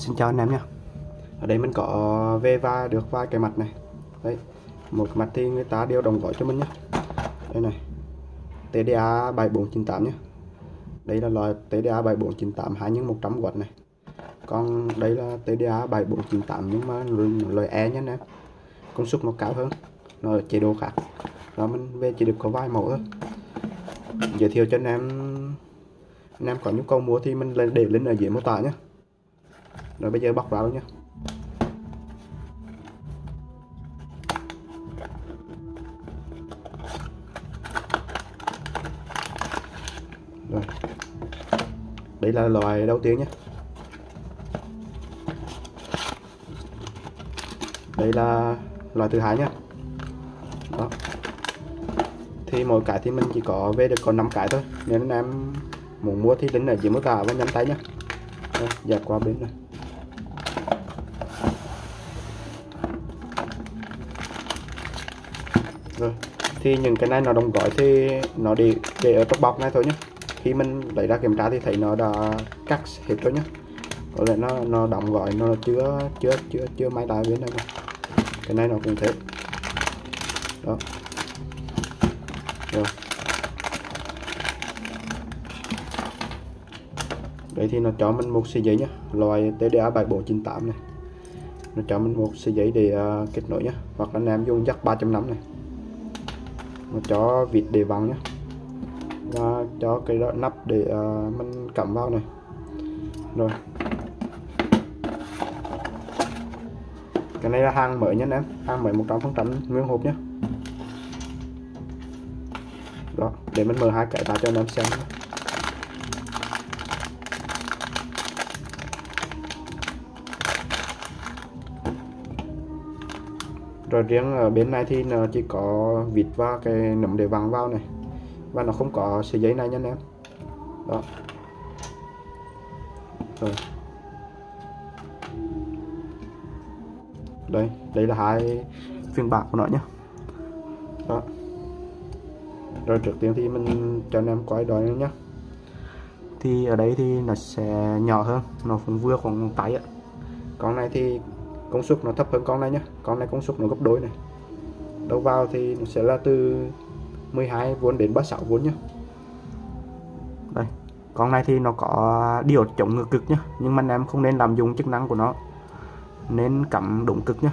Xin chào anh em nha. Ở đây mình có về và được vài cái mặt này. Đấy, một cái mặt thì người ta đều đóng gói cho mình nhé. Đây này, TDA 7498 nhé. Đây là loại TDA 7498 2x100W này. Còn đây là TDA 7498 nhưng mà loại E nhé anh em. Công suất nó cao hơn, nó ở chế độ khác. Đó, mình về chỉ được có vài mẫu thôi. Giới thiệu cho anh em có nhu cầu mua thì mình để link ở dưới mô tả nhé. Rồi bây giờ bóc vào luôn nhé. Rồi, đây là loại đầu tiên nhé. Đây là loại thứ hai nhé. Đó, thì mỗi cái thì mình chỉ có về được còn 5 cái thôi, nên anh em muốn mua thì link ở dưới mô tả và nhanh tay nhé. Rồi, dẹp qua bên này. Rồi, thì những cái này nó đóng gói thì nó để ở trong bọc này thôi nhé. Khi mình lấy ra kiểm tra thì thấy nó đã cắt hết rồi nhé. Có lẽ nó đóng gói nó chưa may lại bên này mà. Cái này nó cũng thế. Đó. Rồi. Đây thì nó cho mình một sợi dây nhé, loại TDA 7498 này. Nó cho mình một sợi dây để kết nối nhé, hoặc anh em dùng jack 3.5 này. Nó cho vịt để vòng nhé, và cho cái nắp để mình cắm vào này. Rồi, cái này là hàng mới nhé anh em, hàng mới 100% nguyên hộp nhé. Đó, để mình mở hai cái ra cho anh em xem nhé. Rồi riêng ở bên này thì nó chỉ có vịt và cái nấm để văng vào này, và nó không có sợi dây này nha anh em. Đó. Rồi. Đây là hai phiên bản của nó nhé. Đó. Rồi trước tiên thì mình cho anh em coi đòi nhé. Thì ở đây thì nó sẽ nhỏ hơn, nó cũng vừa khoảng tay ạ. Con này thì công suất nó thấp hơn con này nhé, con này công suất nó gấp đôi này. Đầu vào thì nó sẽ là từ 12V đến 36V nhé. Đây, con này thì nó có diode chống ngược cực nhé, nhưng mà anh em không nên lạm dụng chức năng của nó, nên cắm đúng cực nhé.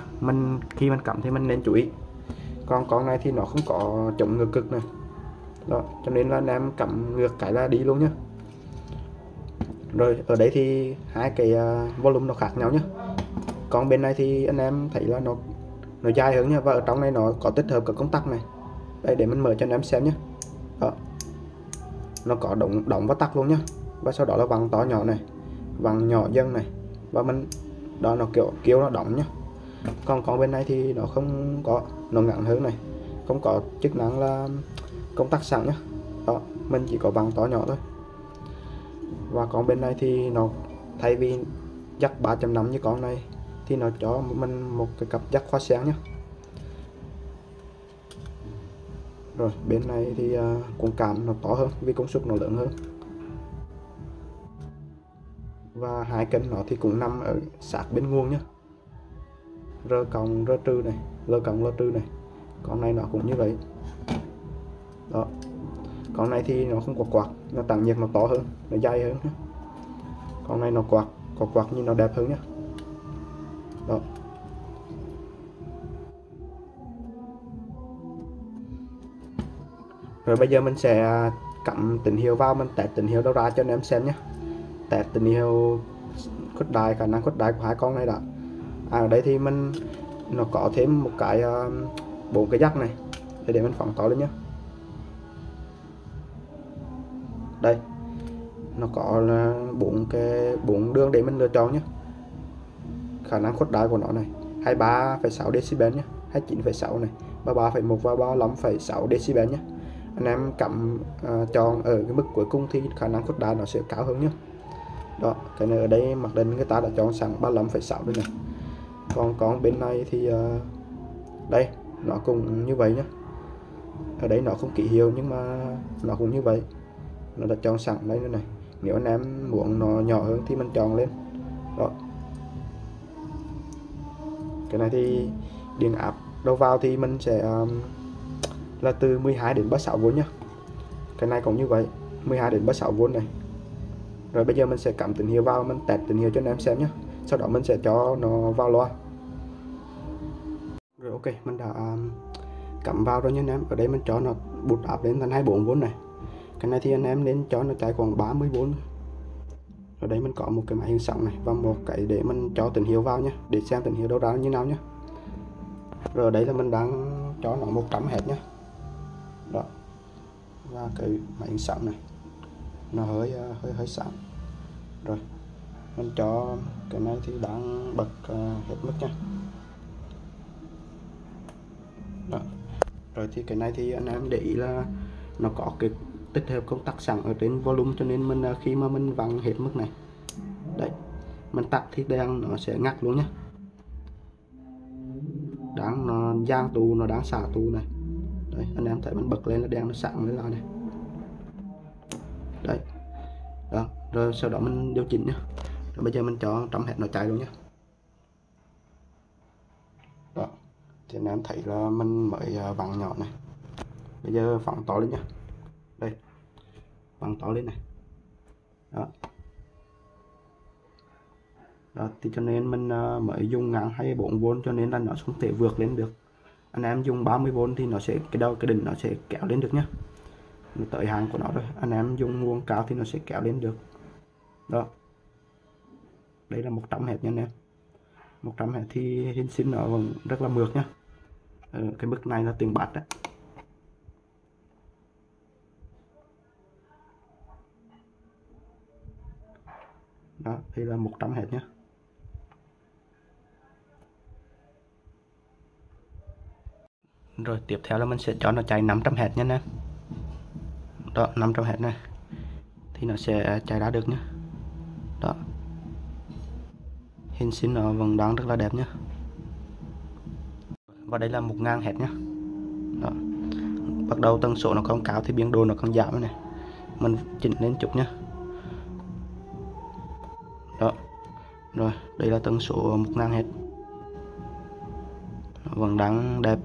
Khi mình cắm thì mình nên chú ý. Còn con này thì nó không có chống ngược cực này. Đó, cho nên là anh em cắm ngược cái là đi luôn nhé. Rồi ở đây thì hai cái volume nó khác nhau nhé. Còn bên này thì anh em thấy là nó dài hơn nha, và ở trong này nó có tích hợp cả công tắc này. Đây, để mình mở cho anh em xem nhé. Đó, nó có đóng và tắt luôn nhé. Và sau đó là vặn to nhỏ này, vặn nhỏ dần này, và mình đó nó kiểu nó đóng nhé. Còn bên này thì nó không có, nó ngắn hơn này, không có chức năng là công tắc sẵn nhé. Đó, mình chỉ có vặn to nhỏ thôi. Và còn bên này thì nó thay vì jack 3.5 như con này thì nó cho mình một cái cặp jack hoa sen nhé. Rồi bên này thì cuộn cảm nó to hơn vì công suất nó lớn hơn. Và hai kênh nó thì cũng nằm ở sát bên nguồn nhé. R cộng R trừ này, L cộng L trừ này. Con này nó cũng như vậy. Đó. Con này thì nó không có quạt, nó tản nhiệt nó to hơn, nó dài hơn nhé. Con này nó có quạt nhưng nó đẹp hơn nhé. Đó. Rồi bây giờ mình sẽ cắm tín hiệu vào, mình test tín hiệu đâu ra cho anh em xem nhé. Test tín hiệu khuếch đại, khả năng khuếch đại của hai con này đã. Ở đây thì nó có thêm một cái 4 cái jack này, để mình phóng to lên nhé. Đây, nó có là 4 đường để mình lựa chọn nhé. Khả năng khuếch đại của nó này 23,6 decibel nhé, 29,6 này, 33,1 và 35,6 decibel nhé. Anh em cắm chọn ở cái mức cuối cùng thì khả năng khuếch đại nó sẽ cao hơn nhé. Đó, cái này ở đây mặc định người ta đã chọn sẵn 35,6 đây này. Còn bên này thì đây nó cũng như vậy nhé. Ở đây nó không ký hiệu nhưng mà nó cũng như vậy, nó đã chọn sẵn đây nữa này. Nếu anh em muốn nó nhỏ hơn thì mình chọn lên. Đó, Cái này thì điện áp đầu vào thì mình sẽ là từ 12 đến 36V nhá. Cái này cũng như vậy, 12 đến 36V này. Rồi bây giờ mình sẽ cắm tín hiệu vào, mình test tín hiệu cho anh em xem nhé. Sau đó mình sẽ cho nó vào loa. Rồi ok, mình đã cắm vào rồi nha anh em. Ở đây mình cho nó boost áp lên thành 24V này. Cái này thì anh em nên cho nó chạy khoảng 30V. Ở đây mình có một cái máy hình sóng này và một cái để mình cho tín hiệu vào nhé, để xem tín hiệu đâu ra như nào nhé. Rồi ở đây là mình đang cho nó 100Hz nhé. Đó. Và cái máy hình sóng này nó hơi sáng. Rồi mình cho cái này thì đang bật hết mức nha. Đó. Rồi thì cái này thì anh em để ý là nó có cái tích hợp công tắc sẵn ở trên volume, cho nên mình khi mà mình vặn hết mức này đấy, mình tắt thì đèn nó sẽ ngắt luôn nhé. Đang nó giang tù, nó đang xả tù này. Đấy, anh em thấy mình bật lên là đèn nó sáng lên lại này. Đấy. Đó, rồi sau đó mình điều chỉnh nhé. Rồi bây giờ mình cho 100Hz nó chạy luôn nhé. Đó. Thì anh em thấy là mình mới vặn nhỏ này. Bây giờ phóng to lên nhé. Đây. Vặn to lên này. Đó. Đó, thì cho nên mình mới dùng ngang 24V cho nên là nó không thể vượt lên được. Anh em dùng 30V thì nó sẽ cái đỉnh nó sẽ kéo lên được nhé. Nó tới hàng của nó rồi. Anh em dùng nguồn cao thì nó sẽ kéo lên được. Đó. Đây là 100Hz nha anh em. 100Hz thì hình sinh nó vẫn rất là mượt nhá. Cái mức này là tiền bát đấy. Đó, đây là 100Hz nhé. Rồi tiếp theo là mình sẽ cho nó chạy 500Hz nha anh em. Đó, 500Hz này thì nó sẽ chạy ra được nhé. Đó, hình sinh nó vẫn đang rất là đẹp nhé. Và đây là 1000Hz nhé. Đó, bắt đầu tần số nó không cao thì biên độ nó còn giảm này. Mình chỉnh lên chút nhé. Đó, rồi đây là tần số 1000Hz, vẫn đang đẹp,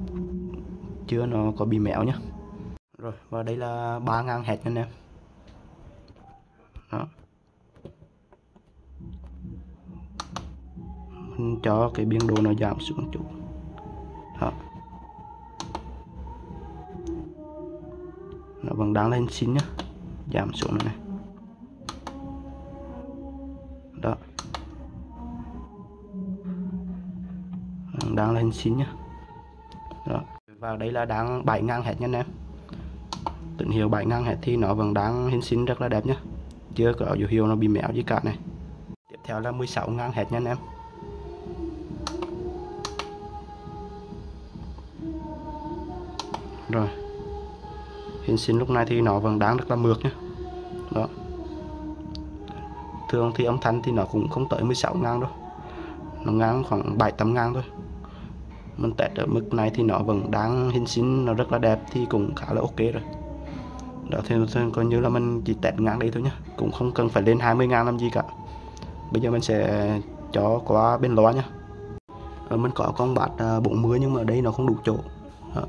chưa nó có bị méo nhé. Rồi và đây là 3000Hz anh em. Đó, mình cho cái biên độ nó giảm xuống chút. Đó, nó vẫn đang lên xin nhá, giảm xuống này. Đó, đang lên xin nhá. Đó, và đây là đang 7000Hz nha anh em. Tín hiệu 7000Hz thì nó vẫn đang hình sinh rất là đẹp nhé, chưa có dấu hiệu nó bị méo gì cả này. Tiếp theo là 16000Hz nha anh em. Rồi hình sinh lúc này thì nó vẫn đang rất là mượt nhé. Đó, thường thì âm thanh thì nó cũng không tới 16.000 đâu, nó ngang khoảng 7-8.000 thôi. Mình test ở mức này thì nó vẫn đang hình sinh nó rất là đẹp thì cũng khá là ok rồi. Đó thì coi như là mình chỉ test ngang đây thôi nhé, cũng không cần phải lên 20.000 làm gì cả. Bây giờ mình sẽ cho qua bên loa nhé. Mình có con bát 40 nhưng mà ở đây nó không đủ chỗ. Đó.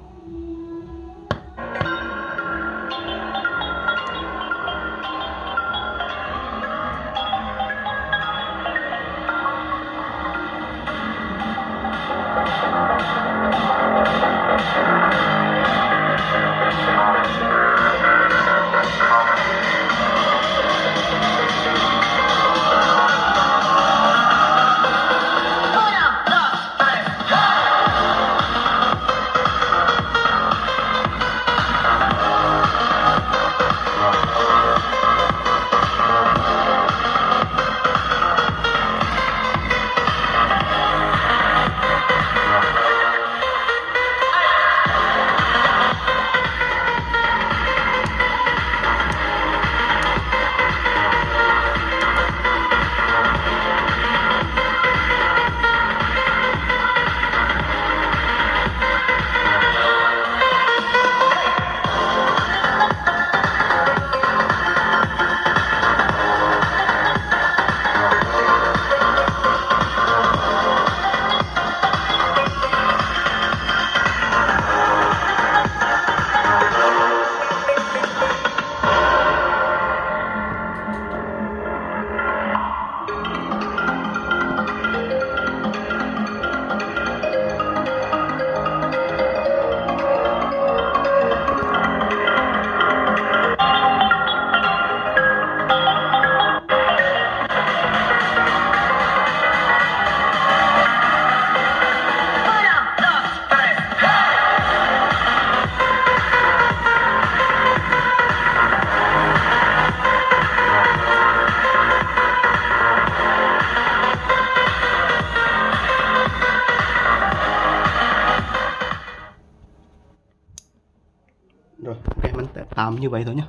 tạm như vậy thôi nhá.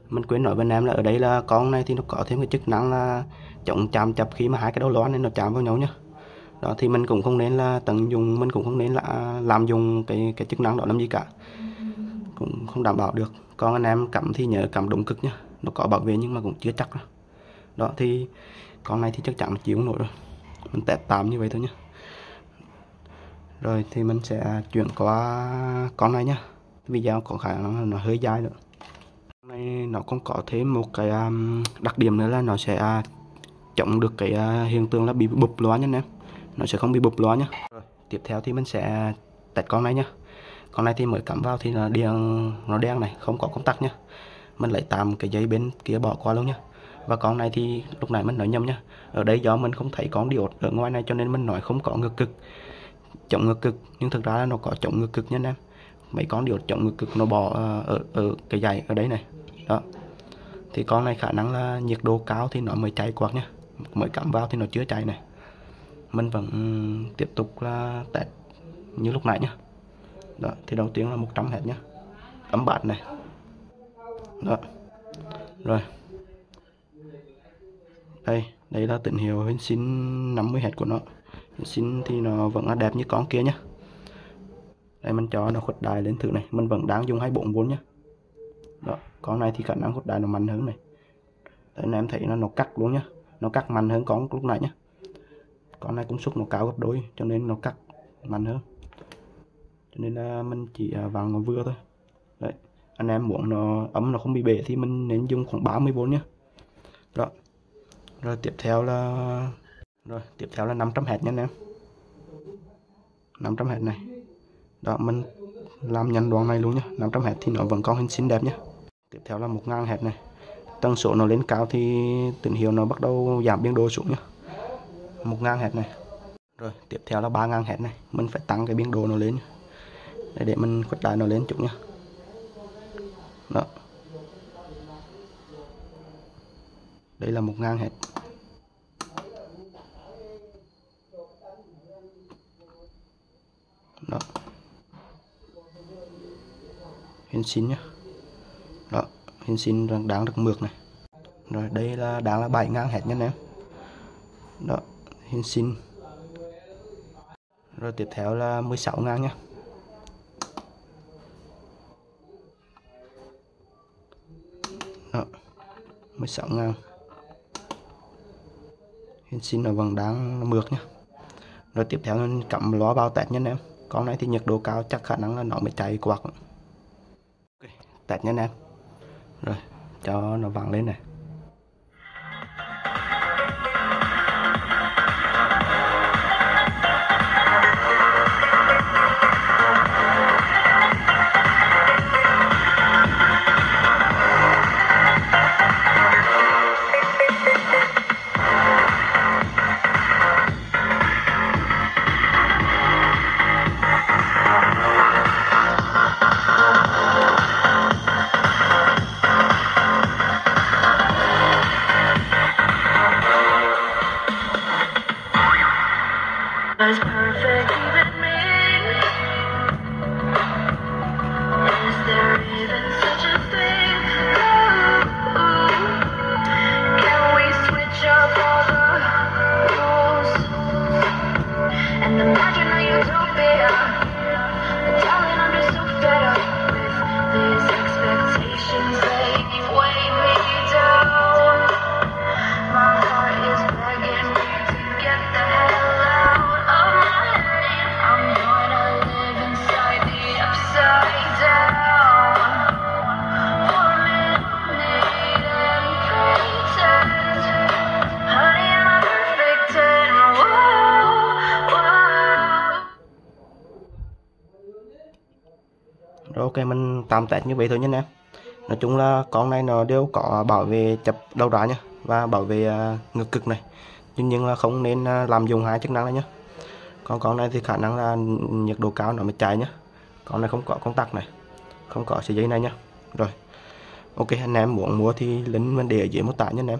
Mình quên nói với anh em là ở đây là con này thì nó có thêm cái chức năng là chống chạm chập khi mà hai cái đầu loa nên nó chạm vào nhau nhá. Đó thì mình cũng không nên là tận dụng, mình cũng không nên là làm dùng cái chức năng đó làm gì cả, cũng không đảm bảo được. Còn anh em cắm thì nhớ cắm đúng cực nhá, nó có bảo vệ nhưng mà cũng chưa chắc đâu. Đó thì con này thì chắc chắn nó chịu không nổi rồi, mình test tạm như vậy thôi nhá. Rồi thì mình sẽ chuyển qua con này nhá. Video có khả năng nó hơi dài nữa. Con này nó cũng có thêm một cái đặc điểm nữa là nó sẽ chống được cái hiện tượng là bị bụp loa nhá anh em, nó sẽ không bị bụp loa nhá. Rồi tiếp theo thì mình sẽ test con này nhá. Con này thì mới cắm vào thì nó đen này, không có công tắc nhá. Mình lấy tạm cái dây bên kia bỏ qua luôn nhá. Và con này thì lúc nãy mình nói nhầm nhá, ở đây do mình không thấy con diode ở ngoài này cho nên mình nói không có ngược cực, chống ngược cực, nhưng thực ra là nó có chống ngược cực nha anh em. Mấy con diode chống ngược cực nó bỏ ở cái dây ở đây này. Đó thì con này khả năng là nhiệt độ cao thì nó mới cháy quạt nhá, mới cắm vào thì nó chưa cháy này. Mình vẫn tiếp tục là test như lúc nãy nhá. Đó thì đầu tiên là 100 Hz nhá, ấm bát này. Đó rồi đây là tín hiệu hình sin 50 Hz của nó. Hình sin thì nó vẫn là đẹp như con kia nhá. Đây mình cho nó khuếch đại lên thử này, mình vẫn đang dùng 24V nhá. Đó con này thì khả năng khuếch đại nó mạnh hơn này. Đấy, anh em thấy nó cắt luôn nhá, nó cắt mạnh hơn con lúc nãy nhá. Con này công suất nó cao gấp đôi cho nên nó cắt mạnh hơn, cho nên là mình chỉ vặn nó vừa thôi. Đấy, anh em muốn nó ấm nó không bị bể thì mình nên dùng khoảng 30V nhé. Đó rồi tiếp theo là 500 Hz nha anh em, 500 Hz này. Đó mình làm nhanh đoạn này luôn nhé. 500 Hz thì nó vẫn còn hình xinh đẹp nhé. Tiếp theo là 1000 Hz này, tần số nó lên cao thì tín hiệu nó bắt đầu giảm biên độ xuống nhé. 1000 Hz này. Rồi tiếp theo là 3000 Hz này, mình phải tăng cái biên độ nó lên để mình khuếch đại nó lên chút nhé. Đó đây là 1000 Hz. Đó hình xin nhá. Đó hình xin đang được mượt này. Rồi đây là đang là 7000 Hz nha anh em. Đó hình xin. Rồi tiếp theo là 16.000 nhá. Đó 16.000. Hình xin nó vẫn đang mượt nhá. Rồi tiếp theo mình cắm loa vào test nha anh em. Con này thì nhiệt độ cao chắc khả năng là nó mới cháy quạt. Okay, test nha anh em. Rồi cho nó vang lên này. As perfect even me. Is there even such a thing? Ooh. Can we switch up all the rules and imagine a utopia? Darling, I'm just so fed up with these expectations. They weigh me down. My heart is begging me to get the hell out. Rồi ok mình tạm test như vậy thôi nha anh em. Nói chung là con này nó đều có bảo vệ chập đầu đá nhá và bảo vệ ngược cực này, nhưng là không nên làm dùng hai chức năng này nhá. Còn con này thì khả năng là nhiệt độ cao nó mới cháy nhá. Con này không có công tắc này, không có sợi dây này nhá. Rồi ok anh em muốn mua thì link mình để ở dưới mô tả nha anh em.